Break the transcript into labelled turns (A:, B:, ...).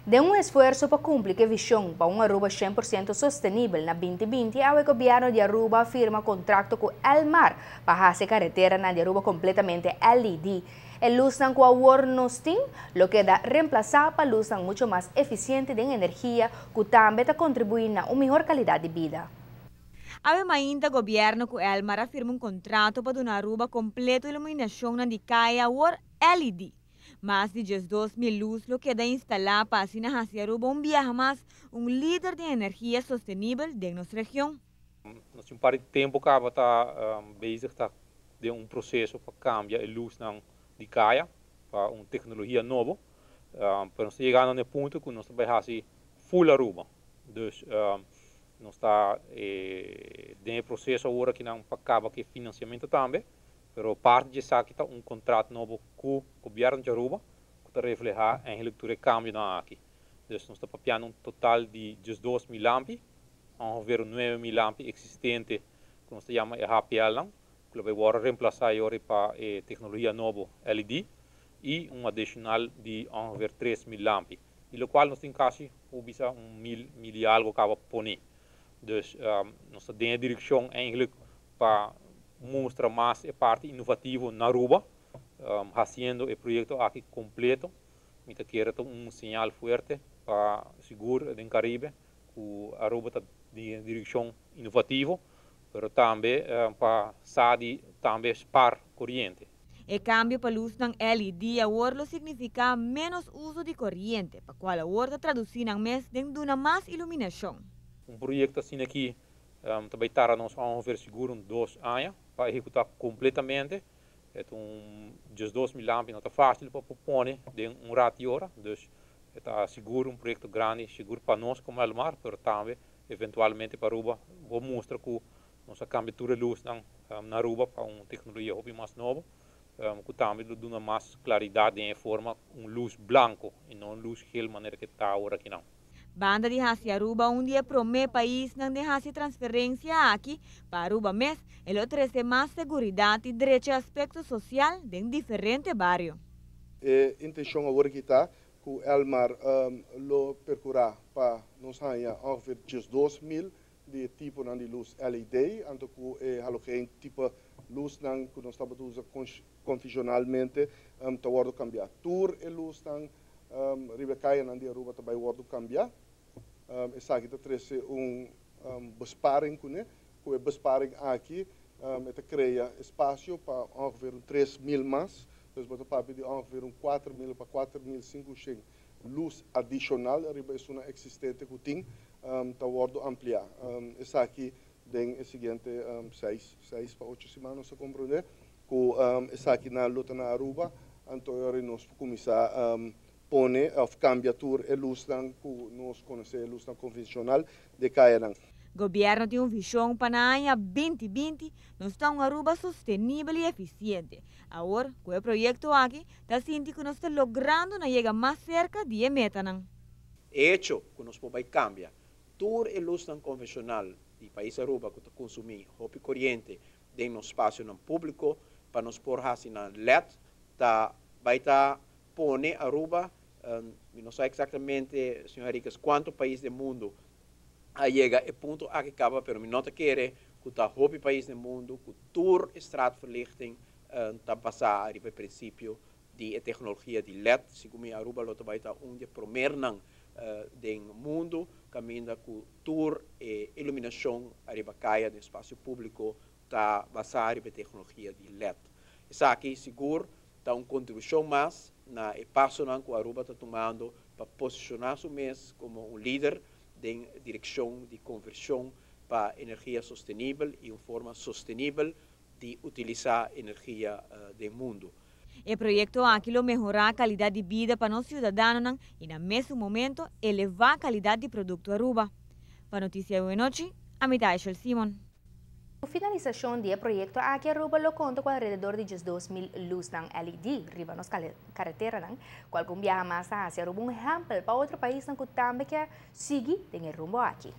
A: De um esforço para cumprir a visão para uma Aruba 100% sustentável na 2020, o governo de Aruba firma contrato com Elmar para fazer carretera na de Aruba completamente LED. El luz não com a Warnostin, lo que dá reemplazar para luz muito mais eficiente de energia, que também está contribuindo a uma melhor qualidade de vida.
B: Ainda o governo com Elmar afirma contrato para dar Aruba completo iluminação na de caia War LED. Mais de 2.000 luzes lo que da instalar para assim hacia Aruba viaje mais líder de energia sustentável de nossa região.
C: Nós temos de tempo que está bezig tá de processo para cambiar a luz de caia para uma tecnologia nova. Para nós chegar no ponto que nós vai fazer full Aruba. Dus nós está dentro processo agora que não acaba que financiamento também. Pero parte disso aqui está contrato novo com o governo de Aruba que está reflejar eigenlijk o câmbio na aqui. Dus nós está papiando total de 2.000 lampes, ongeveer 9.000 lampes existentes que nós chamamos HPL, que vai agora reemplazar agora para tecnologia nova LED e adicional de ongeveer 3.000 lampes. E lo qual nós temos quase 1.000 e algo que acaba poner. Dus nós está dentro da direção eigenlijk para mostrar mais a parte inovativa na Aruba, fazendo o projeto aqui completo. Me quero um sinal forte para seguro no Caribe, que a Aruba está em direção inovativa, mas também para sair também spar corrente.
B: O cambio para luz ng LED agora significa menos uso de corriente, para qual agora traduzir ng mês dentro de mais iluminação.
C: Projeto assim aqui também estará nós ongeveer seguro 2 anos para executar completamente. É 2.000 lampes não está fácil para pôr de rato de hora, dus está seguro projeto grande, seguro para nós como Elmar, mas também eventualmente para Aruba. Vou mostrar que nossa câmbio de luz na Aruba para uma tecnologia mais nova, que também dá mais claridade em forma luz branco e não luz gel maneira que está agora aqui não.
B: Banda de hacia Aruba dia promete país não de transferência aqui para Aruba mês, ele oferece mais segurança e direito a aspecto social em diferentes bairros.
D: A intenção agora que está com Elmar lo percorrer para nós ganhar ongeveer 2.000 de tipo de luz LED, então com halogeen tipo luz que nós estamos usando convencionalmente, está agora cambiar. Tour e luz Ribecaia na Aruba também agora cambiar. Essa aqui traz besparing com a besparing aqui, cria espaço para ongeveer 3.000 mais, dus wat op de ongeveer 4.000 para 4.500 luz adicional, riba é uma existente que tem, está agora ampliar. Essa aqui tem a seguinte 6 para 8 semanas, se compreender, com essa aqui na luta na Aruba, então nós começar pone of cambia tour e luz que nós conhecemos luz convencional de caia.
B: Governo tem uma visão para a 2020, nós estamos em Aruba sustentável e eficiente. Agora, com o projeto aqui, está sentindo que nós estamos logrando chegar mais cerca de meta.
E: Hecho que nós podemos cambiar tour e luz convencional do país Aruba que consumir roupa corrente em nosso espaço público para nós pôr na LED, vai estar pone Aruba. Não sei exatamente, Sr. Henriques, quantos países do mundo chega a ponto a que acaba, mas não quer que o hobby país do mundo, que o tour straatverlichting está passar a princípio de tecnologia de LED, segundo a Aruba, vai estar onde primeiro do mundo, caminha com o tour e iluminação arriba caia no espaço público, está basado em tecnologia de LED. Isso aqui, seguro, está uma contribuição mais na passo que a Aruba está tomando para posicionar-se mês como líder em direção de conversão para energia sustentável e uma forma sustentável de utilizar energia do mundo.
B: O projeto aqui melhorar a qualidade de vida para os cidadãos e, no mesmo momento, elevar a qualidade de produto Aruba. Para Notícia Boa Noite, a mitad de Simon.
A: A finalização do projeto aqui Aruba lo conta com alrededor de 2.000 luz LED riba nos carretera qual com viaja mais hacia Aruba exemplo para outro país que também quer seguir em rumbo aqui.